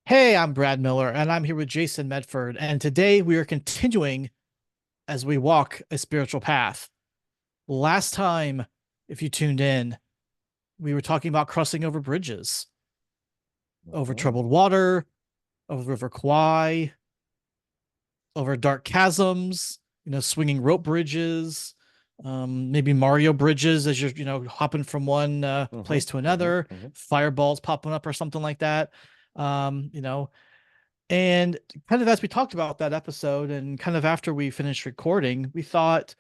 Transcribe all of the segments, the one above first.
Hey, I'm Brad Miller, and I'm here with Jason Medford. And today we are continuing as we walk a spiritual path. Last time, if you tuned in, we were talking about crossing over bridges, over Mhm. troubled water, over River Kwai, over dark chasms, swinging rope bridges, maybe Mario bridges as you're, hopping from one place Mhm. to Mhm. another, Mhm. fireballs popping up or something like that. Um, you know, And kind of as we talked about that episode, and kind of after we finished recording, we thought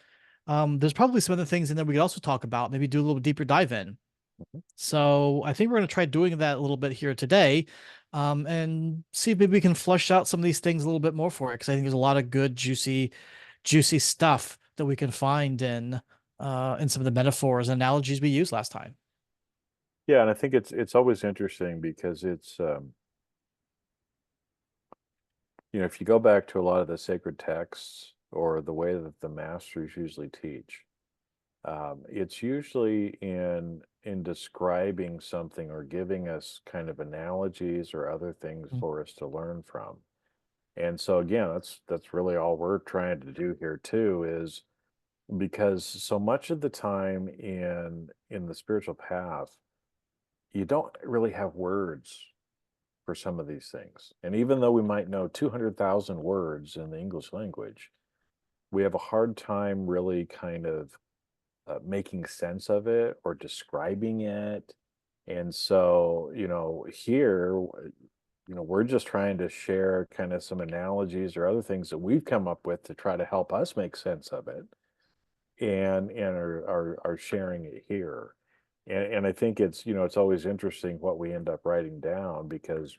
there's probably some other things in there we could also talk about, maybe do a little deeper dive in. Mhm. So I think we're going to try doing that a little bit here today, and see if maybe we can flush out some of these things a little bit more for it, because I think there's a lot of good, juicy stuff that we can find in some of the metaphors and analogies we used last time. Yeah, and I think it's always interesting because if you go back to a lot of the sacred texts or the way that the masters usually teach, it's usually in describing something or giving us kind of analogies or other things Mm. for us to learn from. And so again, that's really all we're trying to do here too, is because so much of the time in the spiritual path, you don't really have words for some of these things. And even though we might know 200,000 words in the English language, we have a hard time really kind of making sense of it or describing it. And so, here, we're just trying to share kind of some analogies or other things that we've come up with to try to help us make sense of it and are sharing it here. And I think it's always interesting what we end up writing down because,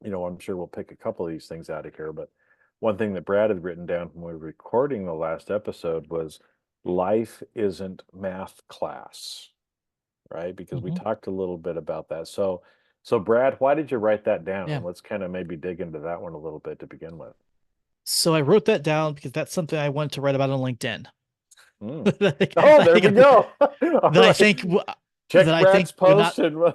I'm sure we'll pick a couple of these things out of here, but one thing that Brad had written down when we were recording the last episode was life isn't math class, right? Because we Mhm. talked a little bit about that. So Brad, why did you write that down? Yeah. And let's kind of maybe dig into that one a little bit to begin with. So I wrote that down because that's something I wanted to write about on LinkedIn. Mm. that I think Oh, that I there we think go. All that I right. think that Check I think Brad's would not. post and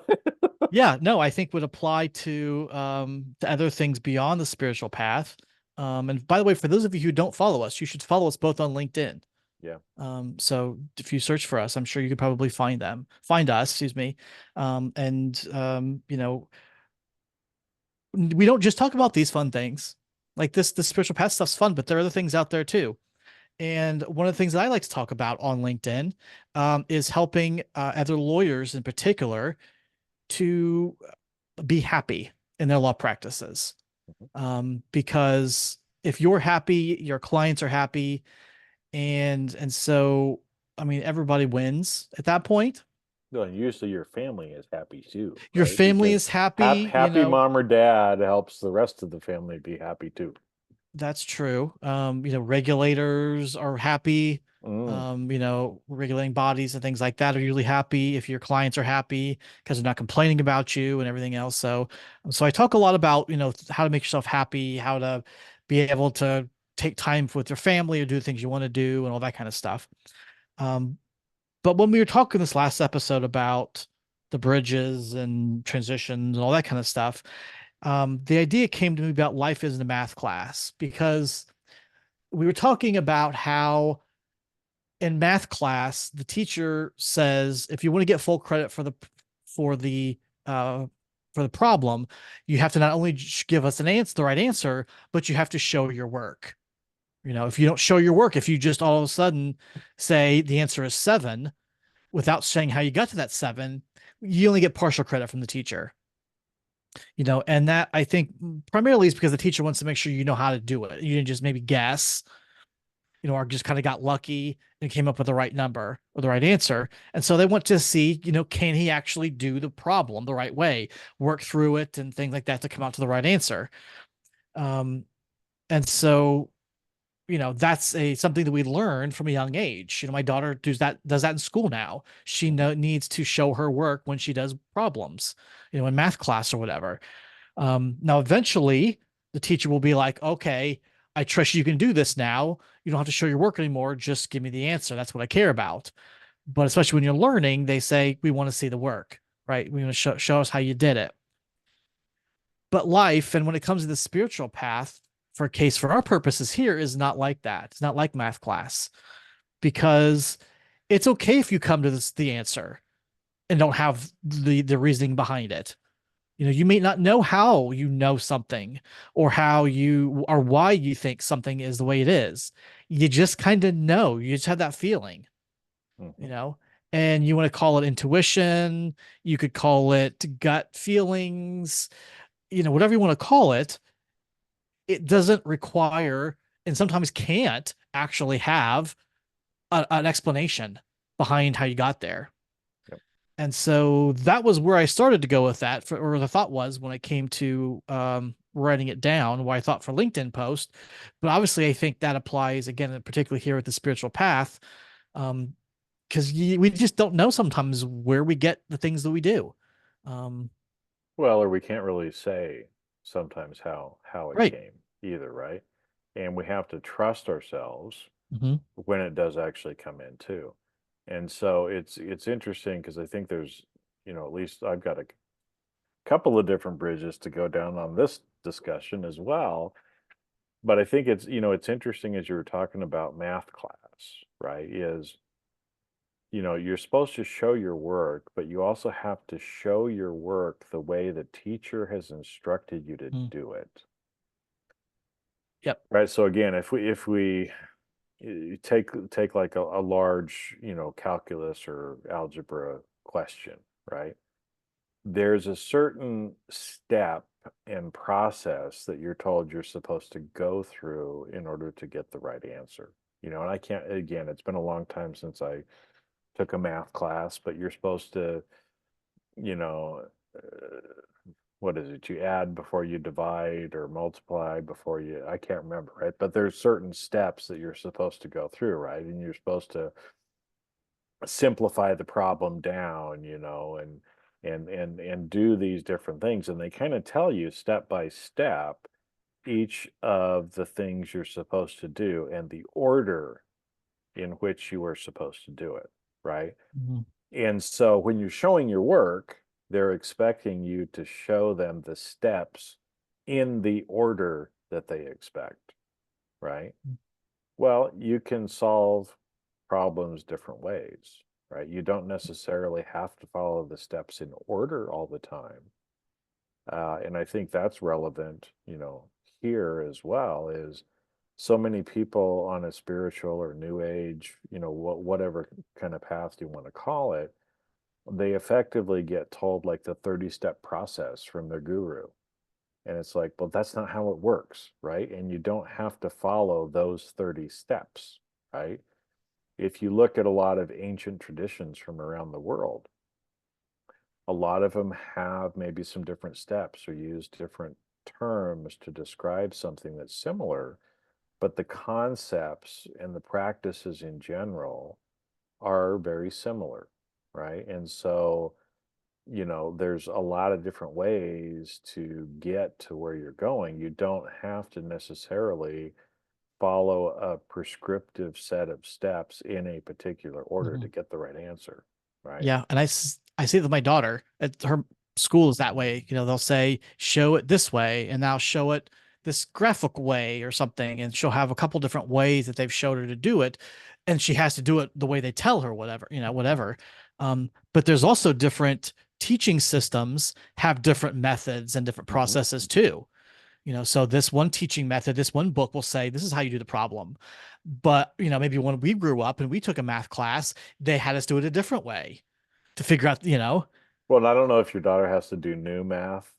Yeah, no, I think would apply to other things beyond the spiritual path. And by the way, for those of you who don't follow us, you should follow us both on LinkedIn. yeah. So if you search for us, I'm sure you could probably find us, excuse me. We don't just talk about these fun things. Like the spiritual path stuff's fun, but there are other things out there too. And one of the things that I like to talk about on LinkedIn is helping other lawyers in particular to be happy in their law practices. Mhm. Because if you're happy, your clients are happy, and so I mean everybody wins at that point. No, and usually your family is happy too, Your right? family Because is happy, happy mom or dad helps the rest of the family be happy too. that's true. Regulators are happy. Mm. Regulating bodies and things like that are usually happy if your clients are happy because they're not complaining about you and everything else. So I talk a lot about, how to make yourself happy, how to be able to take time with your family or do the things you want to do and all that kind of stuff. Um, but when we were talking this last episode about the bridges and transitions and all that kind of stuff, the idea came to me about life as a math class because we were talking about how in math class the teacher says if you want to get full credit for the uh for the problem, you have to not only give us the right answer, but you have to show your work. If you don't show your work, if you just all of a sudden say the answer is seven without saying how you got to that seven, you only get partial credit from the teacher. And that I think primarily is because the teacher wants to make sure you know how to do it. You didn't just maybe guess, or just kind of got lucky and came up with the right number or the right answer. And so they want to see, can he actually do the problem the right way, work through it and things like that to come out to the right answer. Um, and so, that's something that we learn from a young age. My daughter does that in school now. She Mhm. needs to show her work when she does problems, in math class or whatever. Now, eventually, the teacher will be like, okay, I trust you can do this now. You don't have to show your work anymore. Just give me the answer. That's what I care about. But especially when you're learning, they say, we want to see the work, right? We want to show us how you did it. But life, and when it comes to the spiritual path, for case for our purposes here, is not like that. It's not like math class, because it's okay if you come to the answer and don't have the reasoning behind it. You may not know how you know something, or how you, or why you think something is the way it is. You just kind of know. You just have that feeling, you Hmm. know. And you want to call it intuition, you could call it gut feelings, whatever you want to call it. It doesn't require, and sometimes can't actually have an explanation behind how you got there. Yep. And so that was where I started to go with that, or the thought was when it came to writing it down, what I thought for LinkedIn post. But obviously, I think that applies again, particularly here with the spiritual path, because we just don't know sometimes where we get the things that we do. Um, Well, or we can't really say sometimes how it right. came either, right? And we have to trust ourselves Hmm. when it does actually come in too. And so it's interesting because I think there's, at least I've got a couple of different bridges to go down on this discussion as well. But I think it's interesting as you were talking about math class, right? You're supposed to show your work, but you also have to show your work the way the teacher has instructed you to Mm. do it. Yep. Right. So again, if we take like a large, calculus or algebra question, right? There's a certain step and process that you're told you're supposed to go through in order to get the right answer. And I can't, again, it's been a long time since I took a math class, but you're supposed to, you know, uh, what is it? You add before you divide or multiply before I can't remember, right? But there's certain steps that you're supposed to go through, right? And you're supposed to simplify the problem down, and do these different things. And they kind of tell you step by step each of the things you're supposed to do and the order in which you are supposed to do it, right? Mhm. And so when you're showing your work, they're expecting you to show them the steps in the order that they expect, right? Well, you can solve problems different ways, right? You don't necessarily have to follow the steps in order all the time. And I think that's relevant, here as well, is so many people on a spiritual or new age, whatever kind of path you want to call it, they effectively get told like the 30-step process from their guru. And it's like, well, that's not how it works, right? And you don't have to follow those 30 steps, right? If you look at a lot of ancient traditions from around the world, a lot of them have maybe some different steps or use different terms to describe something that's similar, but the concepts and the practices in general are very similar, right? And so, there's a lot of different ways to get to where you're going. You don't have to necessarily follow a prescriptive set of steps in a particular order to Mhm. get the right answer, right? Yeah, and I see that with my daughter at her school is that way. They'll say show it this way, and now show it this graphic way or something, and she'll have a couple different ways that they've showed her to do it, and she has to do it the way they tell her, whatever, whatever. But there's also different teaching systems have different methods and different Hmm. processes too. So this one teaching method, this one book will say this is how you do the problem. But maybe when we grew up and we took a math class, they had us do it a different way to figure out. Well, I don't know if your daughter has to do new math.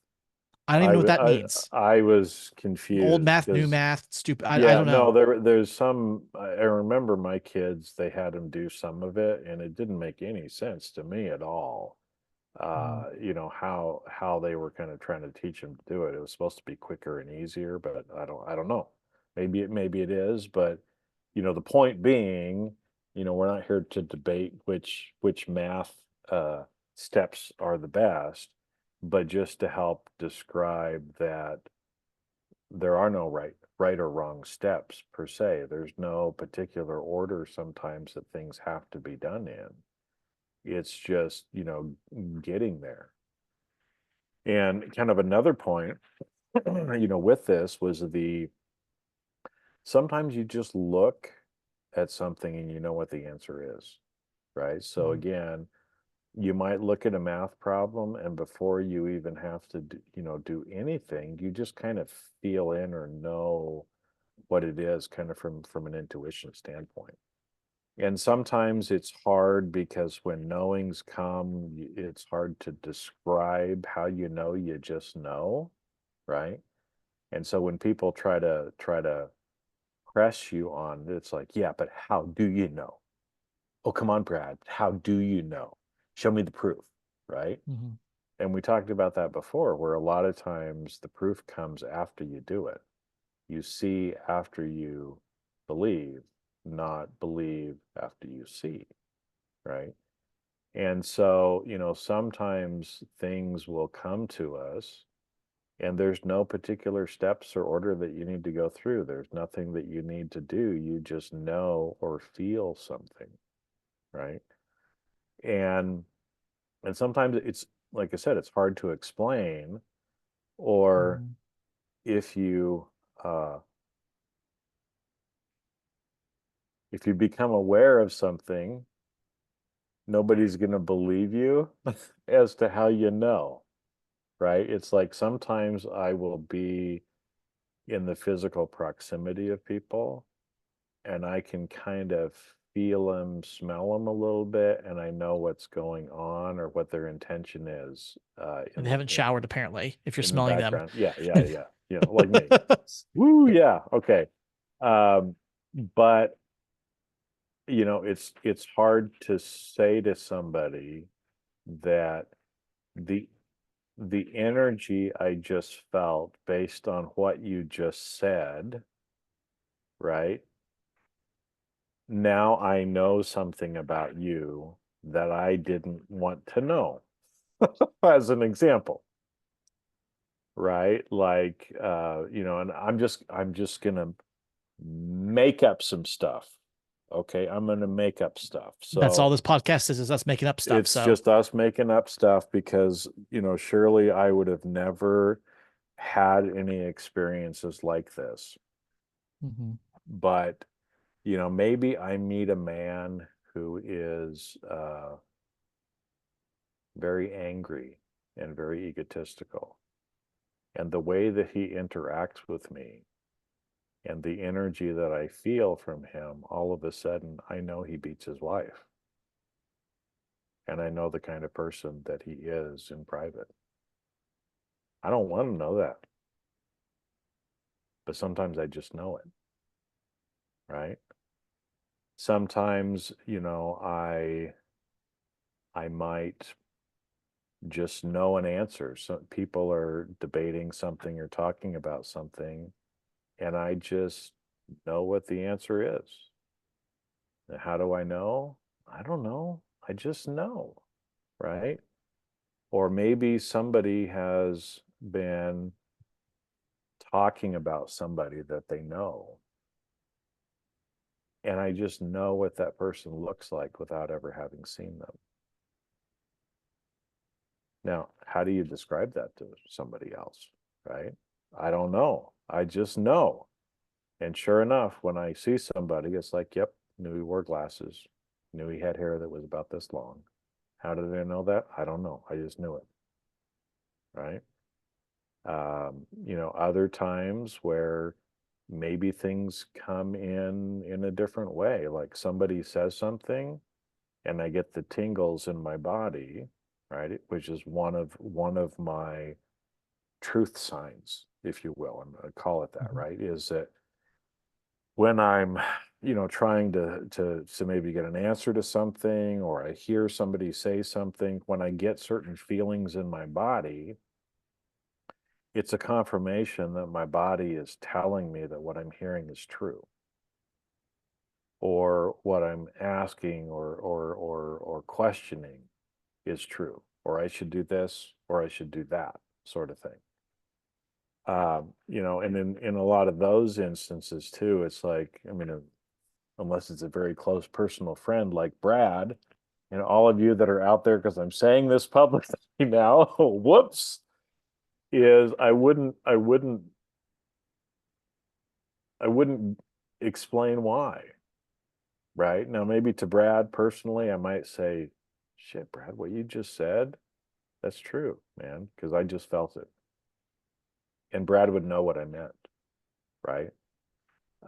I don't even I know what w- that means. I was Old confused math, new because math, stupid. I yeah, don't no, know. there's some. I remember my kids, they had them do some of it, and it didn't make any sense to me at all. Mhm. How they were kind of trying to teach them to do it. It was supposed to be quicker and easier, but I don't know. Maybe it is, but the point being, we're not here to debate which math uh steps are the best, but just to help describe that there are no right or wrong steps per se. There's no particular order sometimes that things have to be done in. It's just, getting there. And kind of another point, with this was sometimes you just look at something and you know what the answer is, right? So Mhm. again, you might look at a math problem and before you even have to do anything, you just kind of feel in or know what it is kind of from an intuition standpoint. And sometimes it's hard because when knowings come, it's hard to describe how you just know, right? And so when people try to press you on it, it's like, yeah, but how do you know? Oh, come on, Brad, how do you know? Show me the proof, right? Mhm. And we talked about that before, where a lot of times the proof comes after you do it. You see after you believe, not believe after you see, right? And so, sometimes things will come to us and there's no particular steps or order that you need to go through. There's nothing that you need to do. You just know or feel something, right? And sometimes it's like I said, it's hard to explain, or Mhm. if you uh if you become aware of something, nobody's going to believe you as to how you know, right? It's like sometimes I will be in the physical proximity of people and I can kind of feel them, smell them a little bit, and I know what's going on or what their intention is And in they the haven't showered apparently if you're in the smelling them. background. Yeah, yeah, yeah. Like me. Woo, yeah. Okay. Um, but it's hard to say to somebody that the the energy I just felt based on what you just said, right? Now I know something about you that I didn't want to know, as an example, right? Like, and I'm just gonna make up some stuff. Okay, I'm gonna make up stuff. That's all So this podcast is us making up stuff. it's So just us making up stuff because, surely I would have never had any experiences like this. Mhm. But, maybe I meet a man who is very angry and very egotistical. And the way that he interacts with me and the energy that I feel from him, all of a sudden, I know he beats his wife. And I know the kind of person that he is in private. I don't want to know that, but sometimes I just know it, right? Sometimes, I might just know an answer. So people are debating something or talking about something, and I just know what the answer is. And how do I know? I don't know. I just know, right? Or maybe somebody has been talking about somebody that they know, and I just know what that person looks like without ever having seen them. Now, how do you describe that to somebody else, right? I don't know. I just know. And sure enough, when I see somebody, it's like, yep, knew he wore glasses, knew he had hair that was about this long. How did I know that? I don't know. I just knew it, right? Other times where maybe things come in a different way, like somebody says something and I get the tingles in my body, right? Which is one of my truth signs, if you will. I'm going to call it that, Mhm. right? Is that when I'm, trying to maybe get an answer to something, or I hear somebody say something, when I get certain feelings in my body, it's a confirmation that my body is telling me that what I'm hearing is true, or what I'm asking or questioning is true, or I should do this or I should do that sort of thing. And in a lot of those instances too, it's like, I mean, unless it's a very close personal friend like Brad, and all of you that are out there, because I'm saying this publicly now, whoops. is I wouldn't explain why, right? Now, maybe to Brad personally, I might say, shit, Brad, what you just said, that's true, man, because I just felt it. And Brad would know what I meant, right?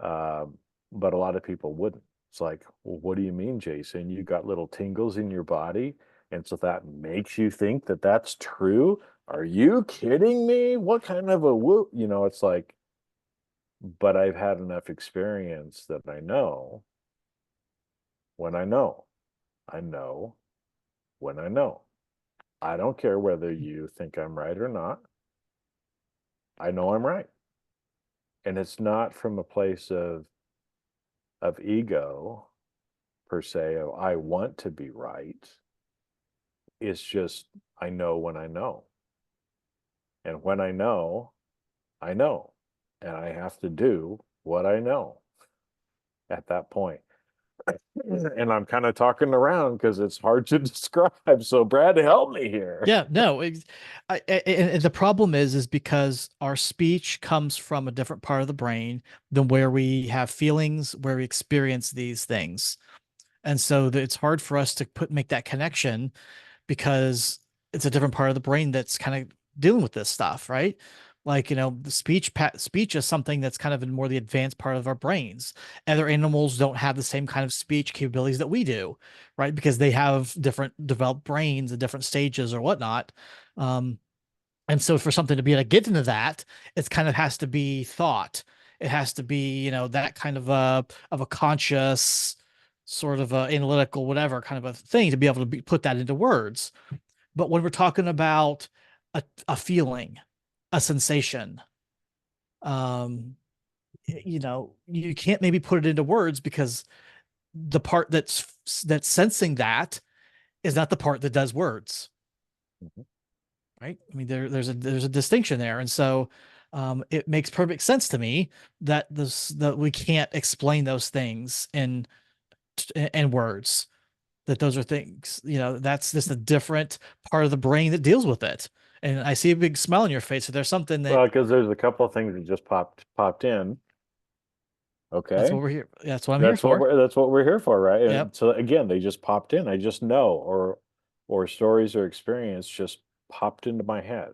Um, but a lot of people wouldn't. It's like, well, what do you mean, Jason? You got little tingles in your body, and so that makes you think that that's true? Are you kidding me? What kind of a whoop? It's like, but I've had enough experience that I know when I know. I know when I know. I don't care whether you think I'm right or not. I know I'm right. And it's not from a place of ego per se, of I want to be right. It's just I know when I know. And when I know. And I have to do what I know at that point. And I'm kind of talking around because it's hard to describe. So Brad, help me here. Yeah, no, and the problem is because our speech comes from a different part of the brain than where we have feelings, where we experience these things. And so it's hard for us to make that connection because it's a different part of the brain that's kind of dealing with this stuff, right? Like, the speech is something that's kind of in more the advanced part of our brains. Other animals don't have the same kind of speech capabilities that we do, right? Because they have different developed brains at different stages or whatnot. Um, and so for something to be able to get into that, it's kind of has to be thought. It has to be, that kind of a conscious sort of analytical, whatever kind of a thing to be able to put that into words. But when we're talking about a feeling, a sensation, um, you can't maybe put it into words because the part that's sensing that is not the part that does words, Mhm. right? I mean, there's a distinction there, and so it makes perfect sense to me that we can't explain those things in words. That those are things, that's just a different part of the brain that deals with it. And I see a big smile on your face. So there's something that Well, because there's a couple of things that just popped in. that's Okay. what we're here. That's what I'm here for. That's what we're here for, right? Yep. And so again, they just popped in. I just know, or stories or experience just popped into my head,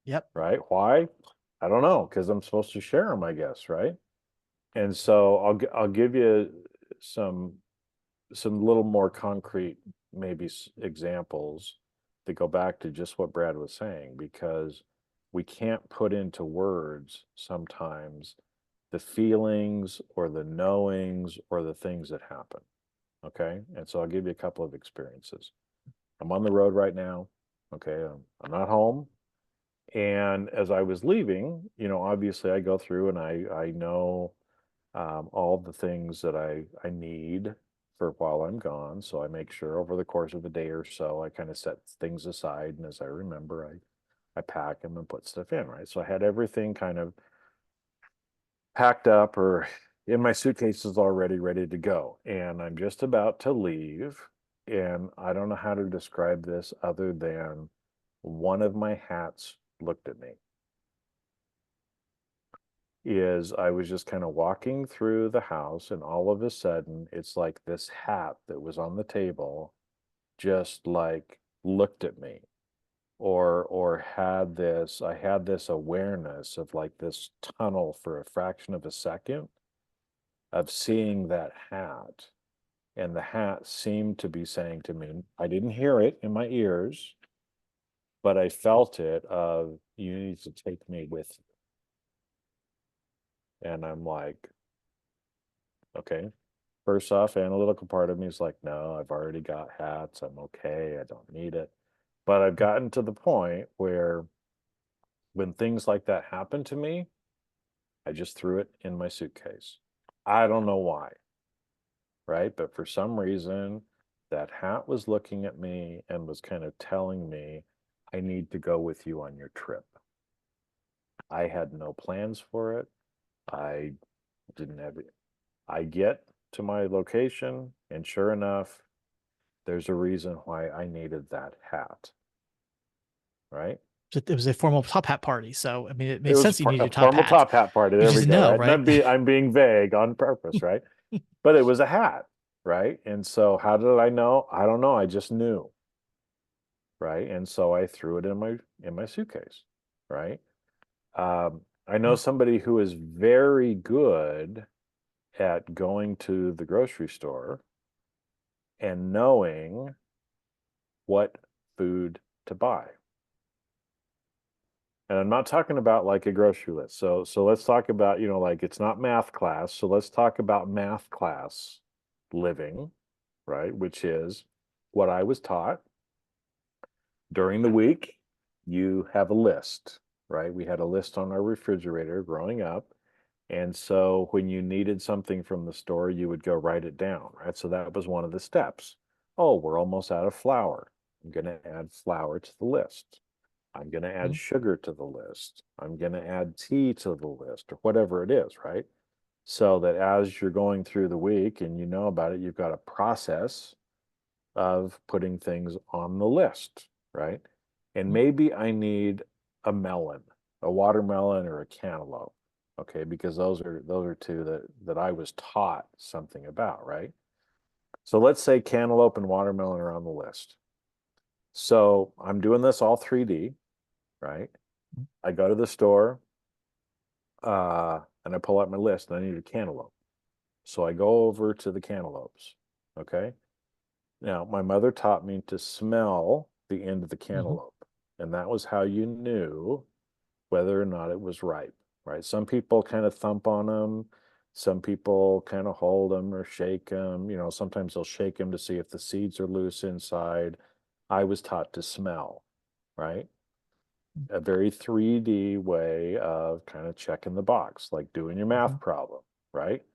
Yep. right? Why? I don't know, because I'm supposed to share them, I guess, right? And so I'll give you some little more concrete maybe examples that go back to just what Brad was saying, because we can't put into words sometimes the feelings or the knowings or the things that happen. Okay. And so I'll give you a couple of experiences. I'm on the road right now. Okay. I'm not home. And as I was leaving, obviously I go through and I know all the things that I need for while I'm gone. So I make sure over the course of a day or so, I kind of set things aside. And as I remember, I pack them and put stuff in, right? So I had everything kind of packed up or in my suitcases already ready to go. And I'm just about to leave. And I don't know how to describe this other than one of my hats looked at me. Is I was just kind of walking through the house, and all of a sudden, it's like this hat that was on the table just like looked at me, or I had this awareness of like this tunnel for a fraction of a second of seeing that hat. And the hat seemed to be saying to me, I didn't hear it in my ears, but I felt it of, you need to take me with you. And I'm like, okay. First off, analytical part of me is like, no, I've already got hats. I'm okay. I don't need it. But I've gotten to the point where when things like that happen to me, I just threw it in my suitcase. I don't know why, right? But for some reason, that hat was looking at me and was kind of telling me, I need to go with you on your trip. I had no plans for it. I didn't have it. I get to my location, and sure enough, there's a reason why I needed that hat, right? It was a formal top hat party. So, I mean, it It made was sense that you needed a your top formal hat. top hat party. You There we just go. know, Right. And right? I'm being vague on purpose. Right. But it was a hat. Right. And so how did I know? I don't know. I just knew. Right. And so I threw it in my suitcase. Right. I know Yeah. somebody who is very good at going to the grocery store and knowing what food to buy. And I'm not talking about like a grocery list. So let's talk about, like it's not math class. So let's talk about math class living, right? Which is what I was taught during the week. You have a list, right? We had a list on our refrigerator growing up. And so when you needed something from the store, you would go write it down, right? So that was one of the steps. Oh, we're almost out of flour. I'm going to add flour to the list. I'm going to add Mhm. sugar to the list. I'm going to add tea to the list or whatever it is, right? So that as you're going through the week and you know about it, you've got a process of putting things on the list, right? And Mhm. maybe I need a melon, a watermelon or a cantaloupe, okay? Because those are two that I was taught something about, right? So let's say cantaloupe and watermelon are on the list. So I'm doing this all 3D, right? I go to the store and I pull out my list and I need a cantaloupe. So I go over to the cantaloupes, okay? Now, my mother taught me to smell the end of the Mhm. cantaloupe, and that was how you knew whether or not it was ripe, right? Some people kind of thump on them. Some people kind of hold them or shake them. Sometimes they'll shake them to see if the seeds are loose inside. I was taught to smell, right? A very 3D way of kind of checking the box, like doing your Mhm. math problem, right?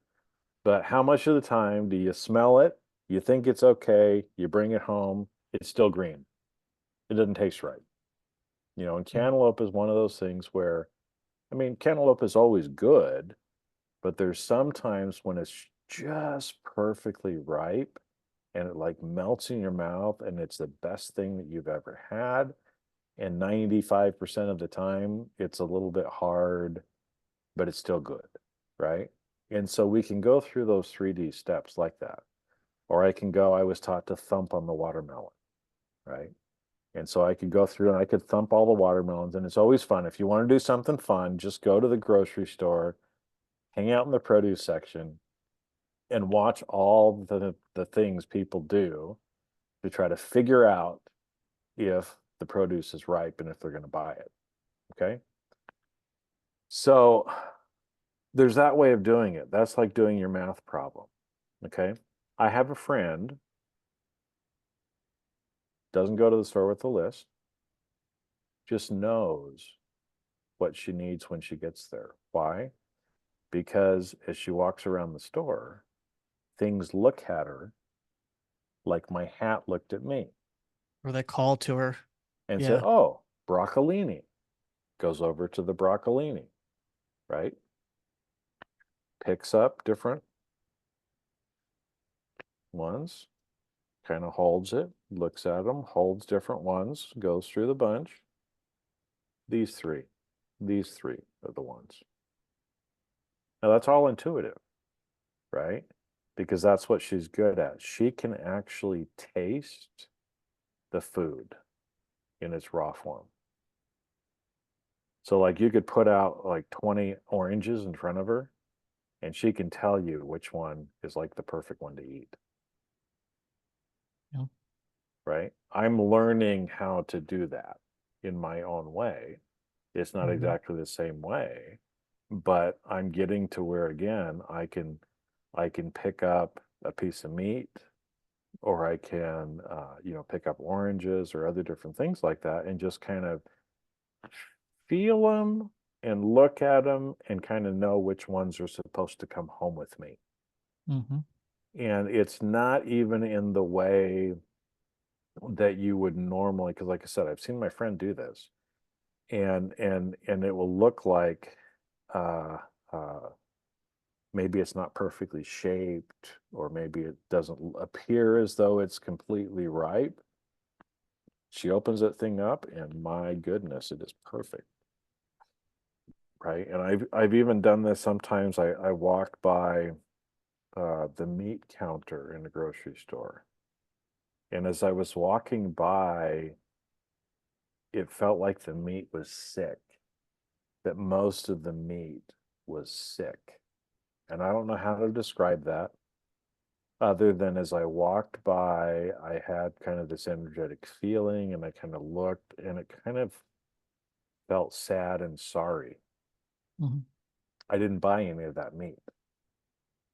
But how much of the time do you smell it? You think it's okay, you bring it home, it's still green. It doesn't taste right. And Yeah. cantaloupe is one of those things where, I mean, cantaloupe is always good, but there's sometimes when it's just perfectly ripe and it like melts in your mouth and it's the best thing that you've ever had. And 95% of the time, it's a little bit hard, but it's still good, right? And so we can go through those 3D steps like that. Or I was taught to thump on the watermelon, right? And so I could go through and I could thump all the watermelons. And it's always fun. If you want to do something fun, just go to the grocery store, hang out in the produce section, and watch all the things people do to try to figure out if the produce is ripe and if they're going to buy it. Okay. So there's that way of doing it. That's like doing your math problem. Okay. I have a friend, doesn't go to the store with the list, just knows what she needs when she gets there. Why? Because as she walks around the store, things look at her like my hat looked at me Or they call to her. and said, Yeah. "Oh, broccolini." Goes over to the broccolini, right? Picks up different ones, kind of holds it, looks at them, holds different ones, goes through the bunch. These three, these three are the ones. Now that's all intuitive, right? Because that's what she's good at. She can actually taste the food in its raw form. So like you could put out like 20 oranges in front of her and she can tell you which one is like the perfect one to eat, Yeah. right? I'm learning how to do that in my own way. It's not Mhm. exactly the same way, but I'm getting to where again I can pick up a piece of meat or I can pick up oranges or other different things like that and just kind of feel them and look at them and kind of know which ones are supposed to come home with me. Mhm. And it's not even in the way that you would normally, because like I said, I've seen my friend do this, and it will look like uh, uh, maybe it's not perfectly shaped, or maybe it doesn't appear as though it's completely ripe. She opens that thing up, and my goodness, it is perfect, right? And I've even done this sometimes. I walk by the meat counter in the grocery store, and as I was walking by, it felt like the meat was sick, that most of the meat was sick. And I don't know how to describe that other than as I walked by, I had kind of this energetic feeling and I kind of looked and it kind of felt sad and sorry. Mhm. I didn't buy any of that meat,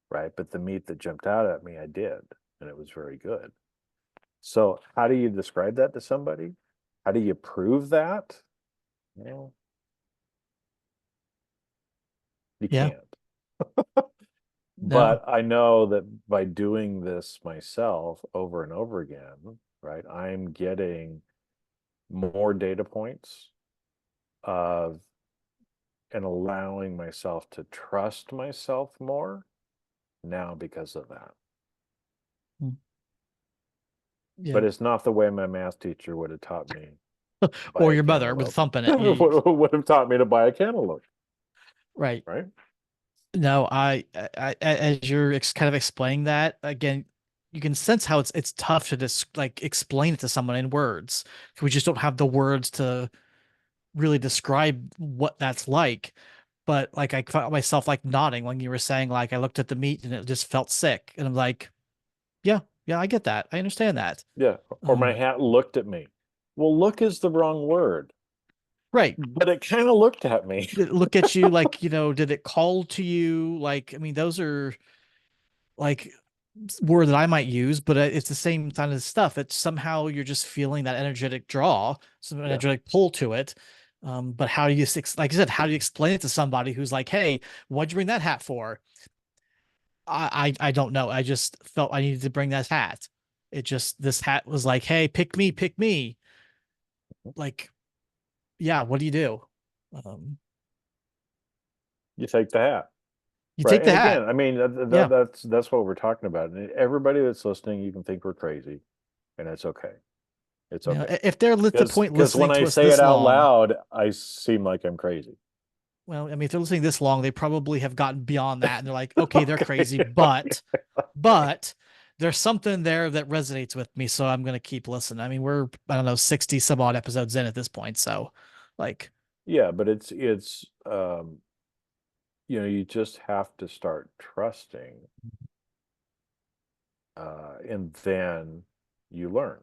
right? But the meat that jumped out at me, I did, and it was very good. So, how do you describe that to somebody? How do you prove that? Well, you Yeah. can't. No. But I know that by doing this myself over and over again, right, I'm getting more data points of and allowing myself to trust myself more now because of that. Mm. But Yeah. it's not the way my math teacher would have taught me to buy Or a your mother with cantaloupe. thumping it. Would have taught me to buy a cantaloupe, Right. right? No, as you're kind of explaining that again, you can sense how it's tough to just like explain it to someone in words. We just don't have the words to really describe what that's like. But like I felt myself like nodding when you were saying like I looked at the meat and it just felt sick, and I'm like, yeah, yeah, I get that, I understand that. Yeah. Or my Um, hat looked at me. Well, look is the wrong word, right. but it kind of looked at me. Did it look at you like did it call to you? Like I mean, those are like word that I might use, but it's the same kind of stuff. It's somehow you're just feeling that energetic draw, some Yeah. energetic pull to it. But how do you, like I said, how do you explain it to somebody who's like, "Hey, what'd you bring that hat for?" I don't know. I just felt I needed to bring that hat. It just this hat was like, "Hey, pick me, pick me." Like, yeah, what do you do? Um, You take the hat. you Right. take the And hat. again, I mean, Yeah. that's what we're talking about. And everybody that's listening, you can think we're crazy, and it's okay. It's okay. If they're at the point Because when listening I to us say it this out long, loud, I seem like I'm crazy. well, I mean, if they're listening this long, they probably have gotten beyond that and they're like, okay, they're Okay. crazy, Okay. but there's something there that resonates with me, so I'm gonna keep listening. I mean, we're I don't know, 60 some odd episodes in at this point, so like, Yeah, but you just have to start trusting, and then you learn,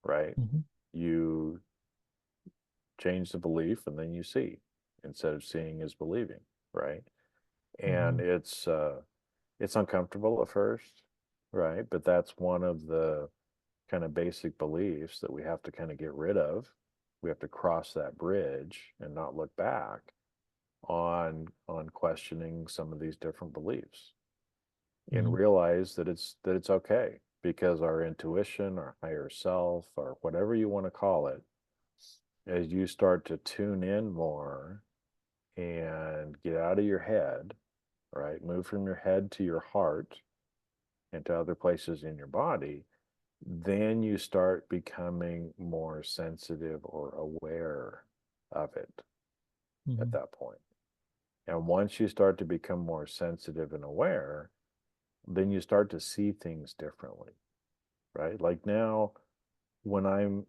right? mhm, You change the belief, and then you see instead of seeing is believing, right? And mhm, it's uncomfortable at first, right? But that's one of the kind of basic beliefs that we have to kind of get rid of. We have to cross that bridge and not look back on questioning some of these different beliefs and mhm, realize that it's okay because our intuition, our higher self, or whatever you want to call it, as you start to tune in more and get out of your head, right? Move from your head to your heart and to other places in your body, then you start becoming more sensitive or aware of it at mhm, that point. And once you start to become more sensitive and aware, then you start to see things differently, right? Like now, when I'm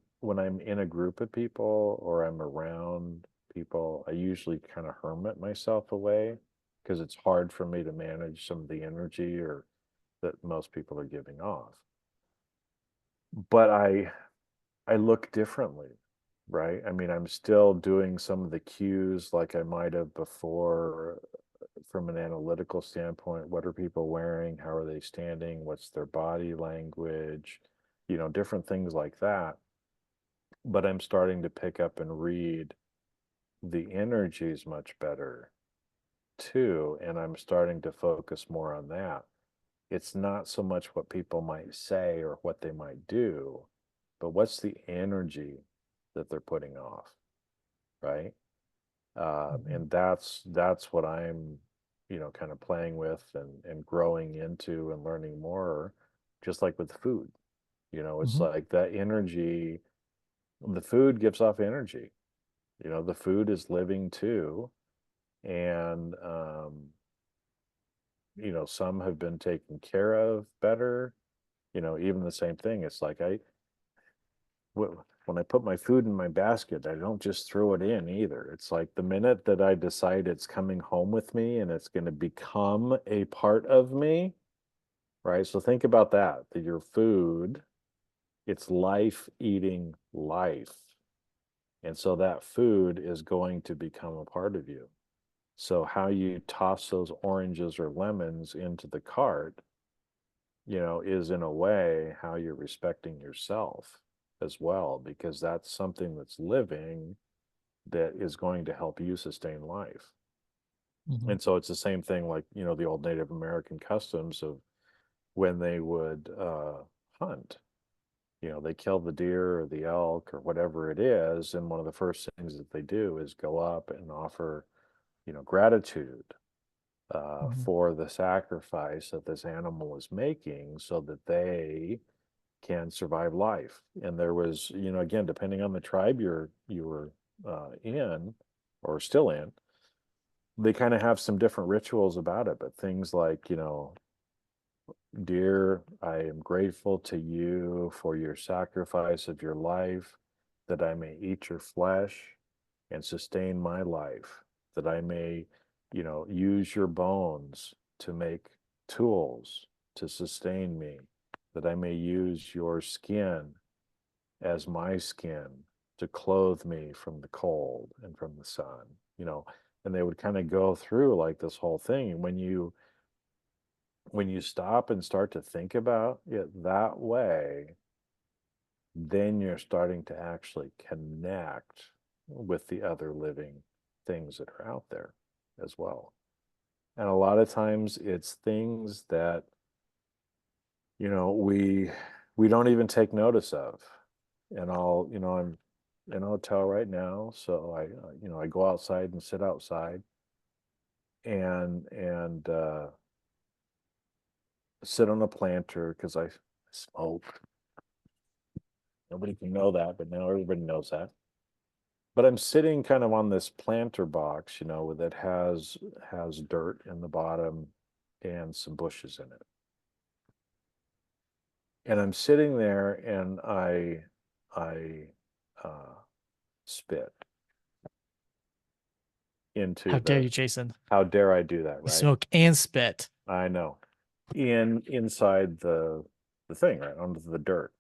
in a group of people or I'm around people, I usually kind of hermit myself away because it's hard for me to manage some of the energy or that most people are giving off. But I look differently, right? I mean, I'm still doing some of the cues like I might have before from an analytical standpoint. What are people wearing? How are they standing? What's their body language? Different things like that. But I'm starting to pick up and read the energies much better too. And I'm starting to focus more on that. It's not so much what people might say or what they might do, but what's the energy that they're putting off, right? mhm, And that's what I'm, kind of playing with and growing into and learning more, just like with food. It's mhm, like that energy the food gives off energy. You know, the food is living too. And, you know, some have been taken care of better. You know, even the same thing. It's like when I put my food in my basket, I don't just throw it in either. It's like the minute that I decide it's coming home with me and it's going to become a part of me, right? So think about that, that your food, it's life eating life. And so that food is going to become a part of you. So how you toss those oranges or lemons into the cart, you know, is in a way how you're respecting yourself as well, because that's something that's living that is going to help you sustain life. Mhm. And so it's the same thing like, you know, the old Native American customs of when they would hunt. You know, they kill the deer or the elk or whatever it is, and one of the first things that they do is go up and offer, you know, gratitude Mhm. for the sacrifice that this animal is making so that they can survive life. And there was, you know, again, depending on the tribe you were in or still in, they kind of have some different rituals about it. But things like, you know, dear, I am grateful to you for your sacrifice of your life, that I may eat your flesh and sustain my life, that I may, you know, use your bones to make tools to sustain me, that I may use your skin as my skin to clothe me from the cold and from the sun, you know. And they would kind of go through like this whole thing. And when you stop and start to think about it that way, then you're starting to actually connect with the other living things that are out there as well. And a lot of times it's things that, you know, we don't even take notice of. And I'll, you know, I'm in a hotel right now, so you know, I go outside and sit outside and sit on a planter because I smoke. Nobody can know that, but now everybody knows that. But I'm sitting kind of on this planter box, you know, that has dirt in the bottom and some bushes in it. And I'm sitting there and I uh, spit into How dare the, you, Jason? how dare I do that, You right? smoke and spit. I know. Inside the thing, right, onto the dirt.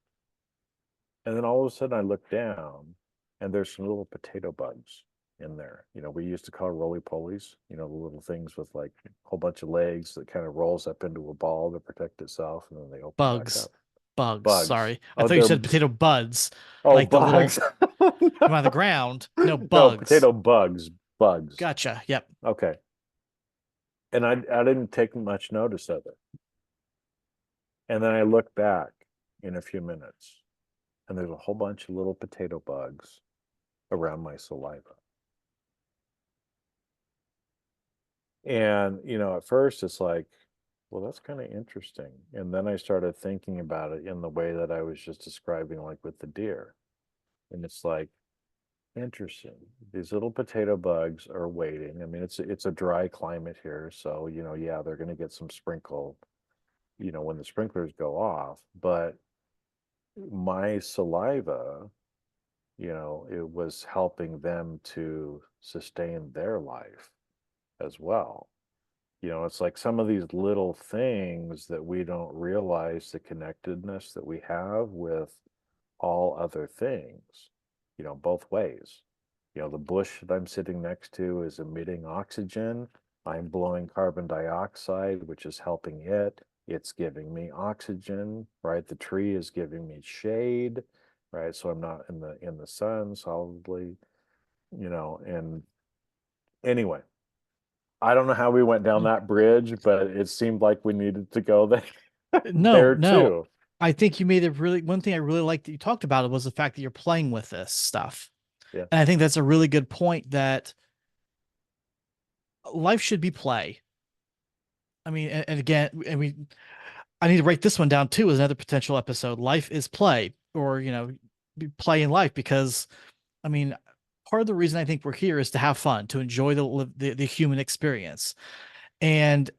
And then all of a sudden I look down and there's some little potato bugs in there. You know, we used to call roly polies, you know, the little things with like a whole bunch of legs that kind of rolls up into a ball to protect itself and then they open back Bugs. up. Bugs. Bugs. Sorry. I Oh, thought you they're, said potato buds, oh, like the little bugs. come out of the ground. No, No, bugs. potato bugs. Bugs. Gotcha. Yep. Okay. And I didn't take much notice of it. And then I look back in a few minutes and there's a whole bunch of little potato bugs around my saliva. And, you know, at first it's like, well, that's kind of interesting. And then I started thinking about it in the way that I was just describing, like with the deer. And it's like, interesting. These little potato bugs are waiting. I mean, it's a dry climate here, so you know, yeah, they're going to get some sprinkle, you know, when the sprinklers go off. But my saliva, you know, it was helping them to sustain their life as well. You know, it's like some of these little things that we don't realize the connectedness that we have with all other things, you know, both ways. You know, the bush that I'm sitting next to is emitting oxygen. I'm blowing carbon dioxide, which is helping it. It's giving me oxygen, right? The tree is giving me shade, right? So I'm not in the sun solidly, you know, and anyway, I don't know how we went down that bridge, but it seemed like we needed to go there No, there no. too. I think you made it really, one thing I really liked that you talked about it was the fact that you're playing with this stuff. Yeah. And I think that's a really good point that life should be play. I mean, and again, I need to write this one down too as another potential episode. Life is play, or, you know, play in life because I mean, part of the reason I think we're here is to have fun, to enjoy the human experience. And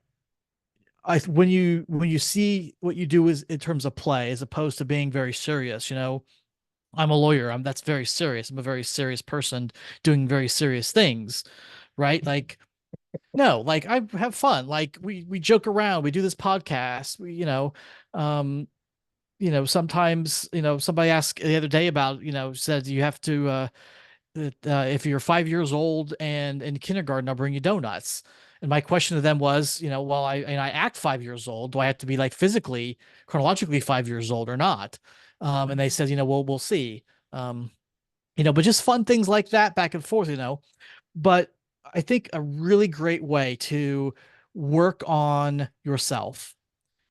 I when you see what you do is in terms of play as opposed to being very serious, you know, I'm a lawyer. That's very serious. I'm a very serious person doing very serious things, right? Like no, like I have fun. Like we joke around. We do this podcast. Um, sometimes, somebody asked the other day about, said you have to if you're 5 years old and in kindergarten, I'll bring you donuts. And my question to them was, well, I act 5 years old. Do I have to be like physically, chronologically 5 years old or not? And they said, we'll see. Um, but just fun things like that back and forth, But I think a really great way to work on yourself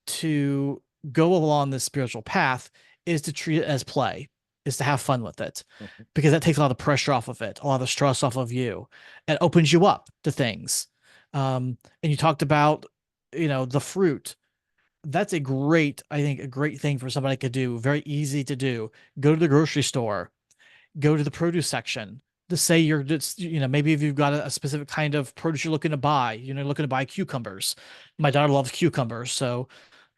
to go along this spiritual path is to treat it as play, is to have fun with it, Mhm. because that takes a lot of pressure off of it, a lot of the stress off of you, and opens you up to things. And you talked about, the fruit. That's I think, a great thing for somebody to do. Very easy to do. Go to the grocery store, go to the produce section. To say you're just, maybe if you've got a specific kind of produce you're looking to buy, looking to buy cucumbers. My daughter loves cucumbers, so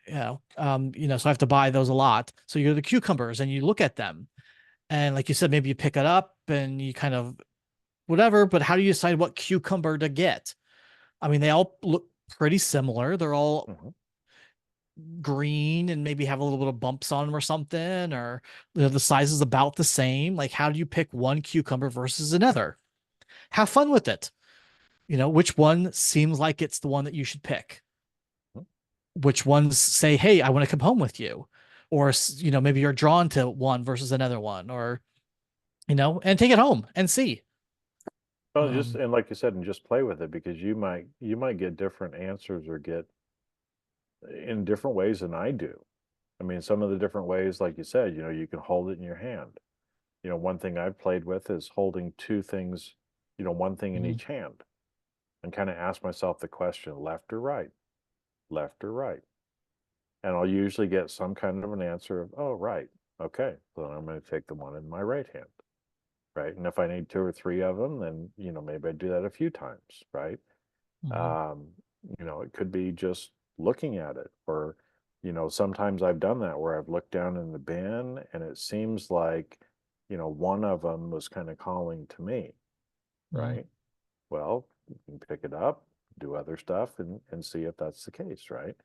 so I have to buy those a lot. So you go to the cucumbers and you look at them. And like you said, maybe you pick it up and you kind of whatever, but how do you decide what cucumber to get? I mean, they all look pretty similar. They're all Mhm. green and maybe have a little bit of bumps on them or something, or the size is about the same. Like, how do you pick one cucumber versus another? Have fun with it. Which one seems like it's the one that you should pick? Mhm. Which ones say, hey, I want to come home with you? Or, maybe you're drawn to one versus another one, or, and take it home and see. Well, just Um, and like you said, and just play with it because you might get different answers or get in different ways than I do. I mean, some of the different ways, like you said, you can hold it in your hand. One thing I've played with is holding two things, one thing in mhm, each hand, and kind of ask myself the question, left or right. And I'll usually get some kind of an answer of, oh, right. Okay. So then I'm going to take the one in my right hand. Right. And if I need two or three of them, then, maybe I do that a few times. Right. mhm, Um, it could be just looking at it, or, sometimes I've done that where I've looked down in the bin and it seems like, one of them was kind of calling to me. mhm, Right. Well, you can pick it up, do other stuff, and see if that's the case. Right.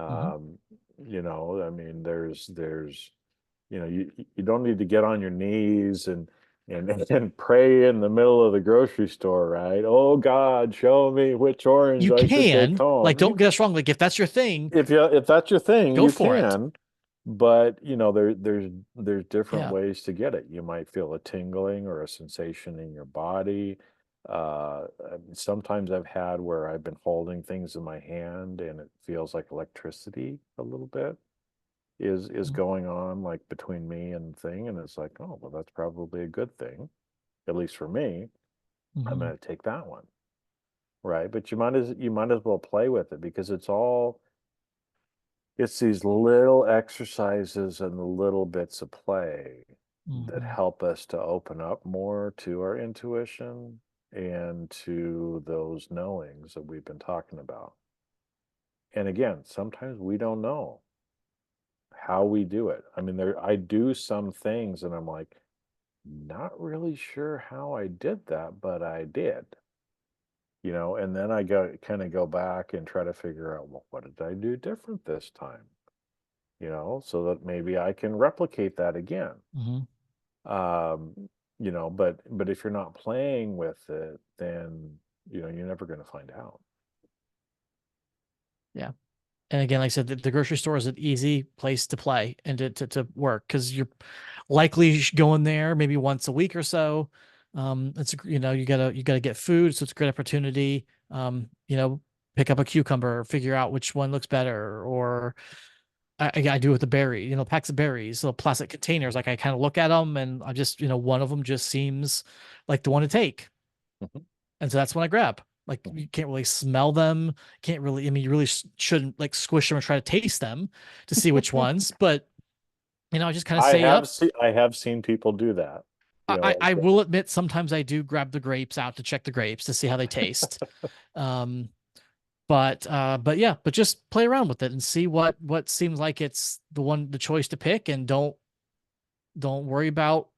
mhm. Um, I mean, there's, you don't need to get on your knees and and pray in the middle of the grocery store, right? Oh God, show me which orange You I should take can, like, home. don't get us wrong. Like, if that's your thing, If that's your thing, go you for it. can, but there's different Yeah. ways to get it. You might feel a tingling or a sensation in your body. Sometimes I've had where I've been holding things in my hand and it feels like electricity a little bit is Mhm, going on like between me and the thing, and it's like, oh well, that's probably a good thing, at least for me. I'm mhm, going to take that one, right? But you might as well play with it because it's these little exercises and the little bits of play that mhm, help us to open up more to our intuition and to those knowings that we've been talking about. And again, sometimes we don't know how we do it. I mean, I do some things and I'm like, not really sure how I did that, but I did, and then I go back and try to figure out, well, what did I do different this time? So that maybe I can replicate that again. mhm. But if you're not playing with it, then you're never going to find out. Yeah. And again, like I said, the grocery store is an easy place to play and to work because you're likely going there maybe once a week or so. You gotta get food, so it's a great opportunity. Pick up a cucumber, figure out which one looks better, or I do with the berry, packs of berries, little plastic containers. Like I kind of look at them and I just, one of them just seems like the one to take. Mhm. And so that's when I grab. Like Mhm. you can't really smell them. Can't really, I mean, you really shouldn't like squish them or try to taste them to see which ones, but I just kind of say, up. I have seen people do that. You know, I will admit sometimes I do grab the grapes out to check the grapes to see how they taste. Um, but yeah, but just play around with it and see what seems like it's the choice to pick, and don't worry about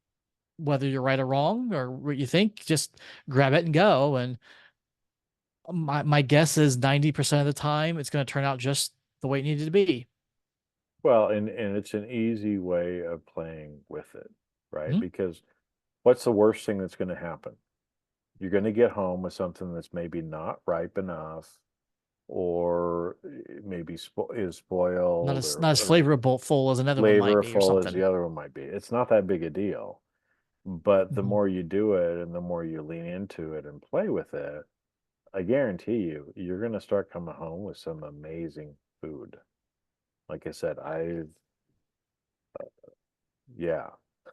whether you're right or wrong or what you think. Just grab it and go. And my guess is 90% of the time it's going to turn out just the way it needed to be. well, and it's an easy way of playing with it, right? Mhm. Because what's the worst thing that's going to happen? You're going to get home with something that's maybe not ripe enough, or maybe is spoiled, Not as or flavorful full as another one might be or flavorful as something. the other one might be. It's not that big a deal. But the Hmm. more you do it and the more you lean into it and play with it, I guarantee you, you're going to start coming home with some amazing food. Like I said, yeah,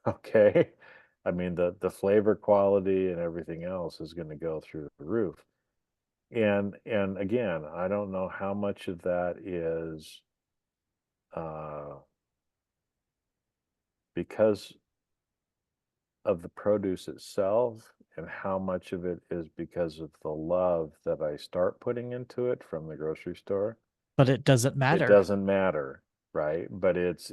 okay. I mean, the flavor quality and everything else is going to go through the roof. And again, I don't know how much of that is uh, because of the produce itself and how much of it is because of the love that I start putting into it from the grocery store. But it doesn't It matter. doesn't matter, right? But it's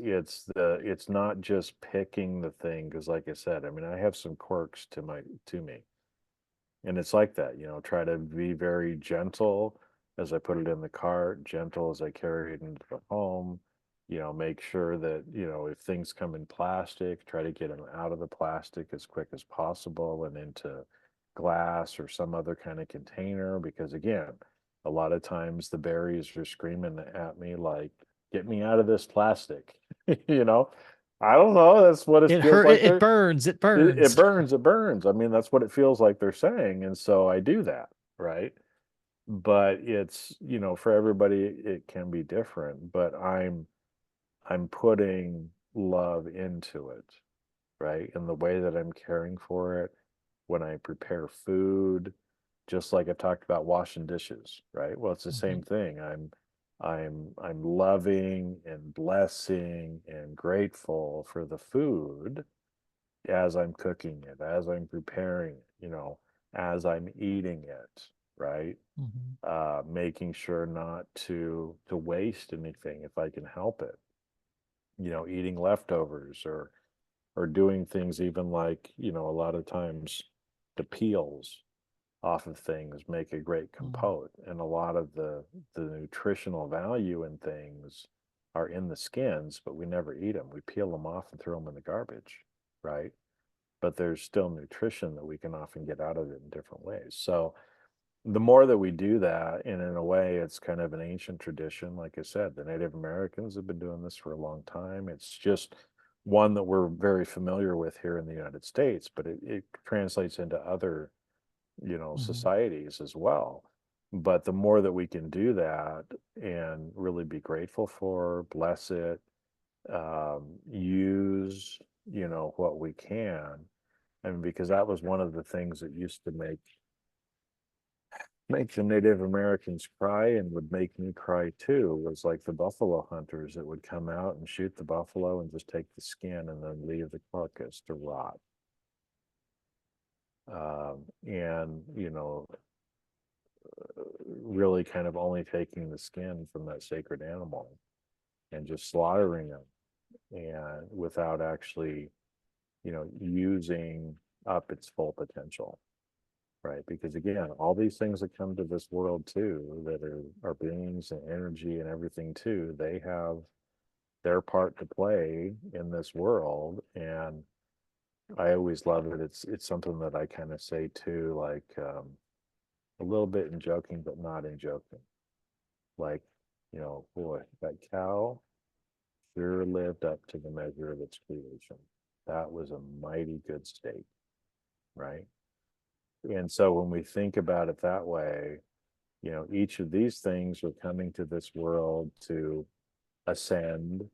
not just picking the thing because like I said, I mean, I have some quirks to me. And it's like that, try to be very gentle as I put it in the cart, gentle as I carry it into the home, make sure that, if things come in plastic, try to get them out of the plastic as quick as possible and into glass or some other kind of container. Because again, a lot of times the berries are screaming at me like, get me out of this plastic, you know? I don't know. That's what it It feels hurt. like It burns. It burns. it burns. I mean, that's what it feels like they're saying, and so I do that, right? But it's, for everybody it can be different, but I'm putting love into it, right? In the way that I'm caring for it, when I prepare food, just like I talked about washing dishes, right? Well, it's the Mhm. same thing. I'm loving and blessing and grateful for the food as I'm cooking it, as I'm preparing it, as I'm eating it, right? Mhm. Making sure not to waste anything if I can help it. Eating leftovers or doing things even like, a lot of times the peels off of things make a great Mhm. compote. And a lot of the nutritional value in things are in the skins, but we never eat them. We peel them off and throw them in the garbage, right? But there's still nutrition that we can often get out of it in different ways. So the more that we do that, and in a way, it's kind of an ancient tradition. Like I said, the Native Americans have been doing this for a long time. It's just one that we're very familiar with here in the United States, but it translates into other, Mhm. societies as well. But the more that we can do that and really be grateful for, bless it, use, what we can. I mean, because that was one of the things that used to make the Native Americans cry and would make me cry too, was like the buffalo hunters that would come out and shoot the buffalo and just take the skin and then leave the carcass to rot. And, really kind of only taking the skin from that sacred animal and just slaughtering them and without actually, using up its full potential. Right, because again, all these things that come to this world too, that are beings and energy and everything too, they have their part to play in this world. And I always love it. It's something that I kind of say too, like a little bit in joking, but not in joking. Like, boy, that cow sure lived up to the measure of its creation. That was a mighty good steak, right? And so when we think about it that way, each of these things are coming to this world to ascend,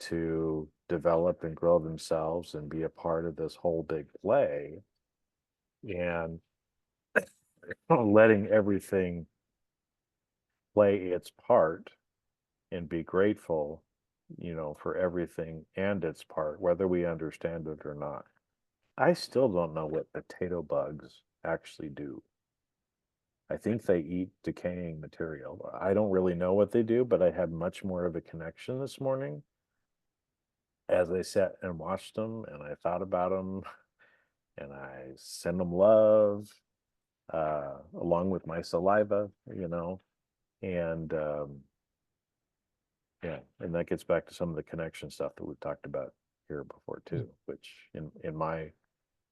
to develop and grow themselves and be a part of this whole big play. And letting everything play its part and be grateful for everything and its part, whether we understand it or not. I still don't know what potato bugs actually do. I think they eat decaying material. I don't really know what they do, but I had much more of a connection this morning as I sat and watched them and I thought about them and I send them love along with my saliva. And yeah, and that gets back to some of the connection stuff that we've talked about here before too, which in my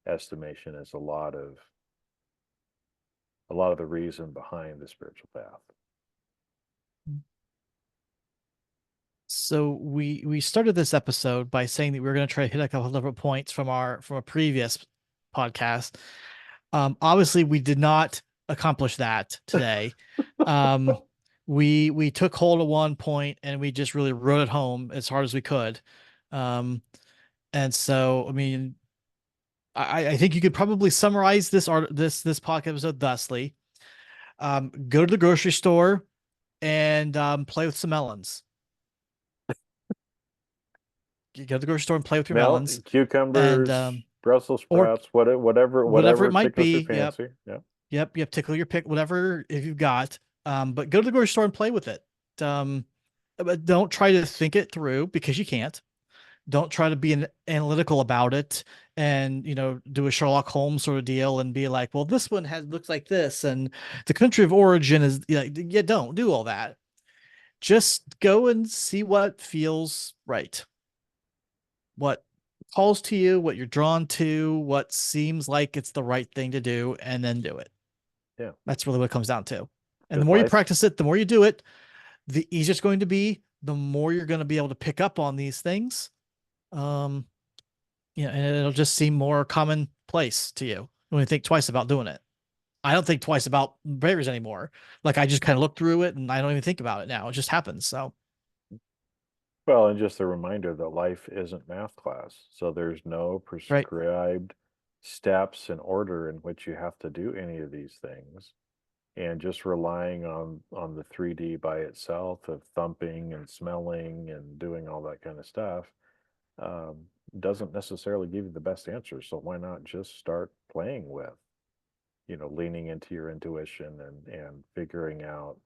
estimation is a lot of the reason behind the spiritual path. So we started this episode by saying that we were going to try to hit a couple of different points from a previous podcast. Obviously, we did not accomplish that today. Um, we took hold of one point and we just really wrote it home as hard as we could. Um, and so, I mean, I think you could probably summarize this podcast episode thusly: go to the grocery store and play with some melons. You go to the grocery store and play with your melons, and Cucumbers, Brussels or sprouts, whatever, whatever it whatever might tickles your be. Yep, fancy. Yeah. yep. Tickle your pick, whatever if you've got. But go to the grocery store and play with it. But don't try to think it through because you can't. Don't try to be analytical about it and do a Sherlock Holmes sort of deal and be like, well, this one has looks like this, and the country of origin is yeah. Don't do all that. Just go and see what feels right, what calls to you, what you're drawn to, what seems like it's the right thing to do, and then do it. Yeah. That's really what it comes down to. And the Because more you life, practice it, the more you do it, the easier it's going to be, the more you're going to be able to pick up on these things. Um, and it'll just seem more commonplace to you when you think twice about doing it. I don't think twice about bears anymore. Like I just kind of look through it and I don't even think about it now. It just happens. So, well, and just a reminder that life isn't math class. So there's no right. prescribed steps and order in which you have to do any of these things. And just relying on the 3D by itself of thumping and smelling and doing all that kind of stuff um, doesn't necessarily give you the best answer. So why not just start playing with, leaning into your intuition and figuring out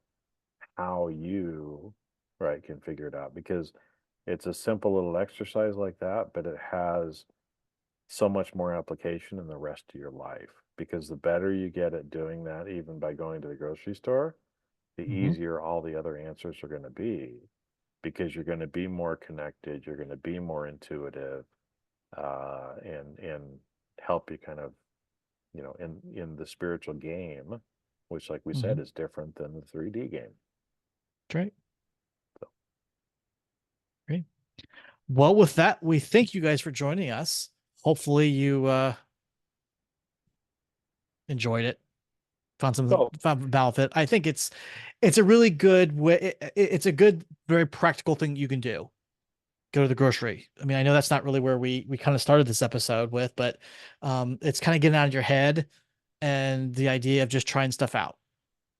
how you, right, can figure it out, because it's a simple little exercise like that, but it has so much more application in the rest of your life, because the better you get at doing that, even by going to the grocery store, the Mm-hmm. easier all the other answers are going to be, because you're going to be more connected, you're going to be more intuitive, and help you kind of, in the spiritual game, which, like we Mm-hmm. said, is different than the 3D game. Great. So, Great. Well, with that, we thank you guys for joining us. Hopefully you enjoyed it, oh, found benefit. I think it's a really good way. It's a good, very practical thing you can do. Go to the grocery. I mean, I know that's not really where we kind of started this episode with, but it's kind of getting out of your head and the idea of just trying stuff out.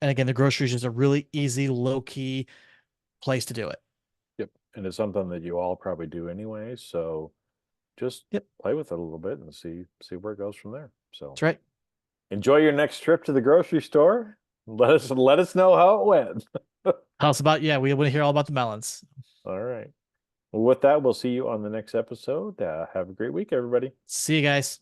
And again, the groceries is a really easy, low key place to do it. yep. And it's something that you all probably do anyway. So just Yep, play with it a little bit and see where it goes from there. So that's right. enjoy your next trip to the grocery store. Let us know how it went. Tell us about yeah. We want to hear all about the melons. All right. Well, with that, we'll see you on the next episode. Have a great week, everybody. See you guys.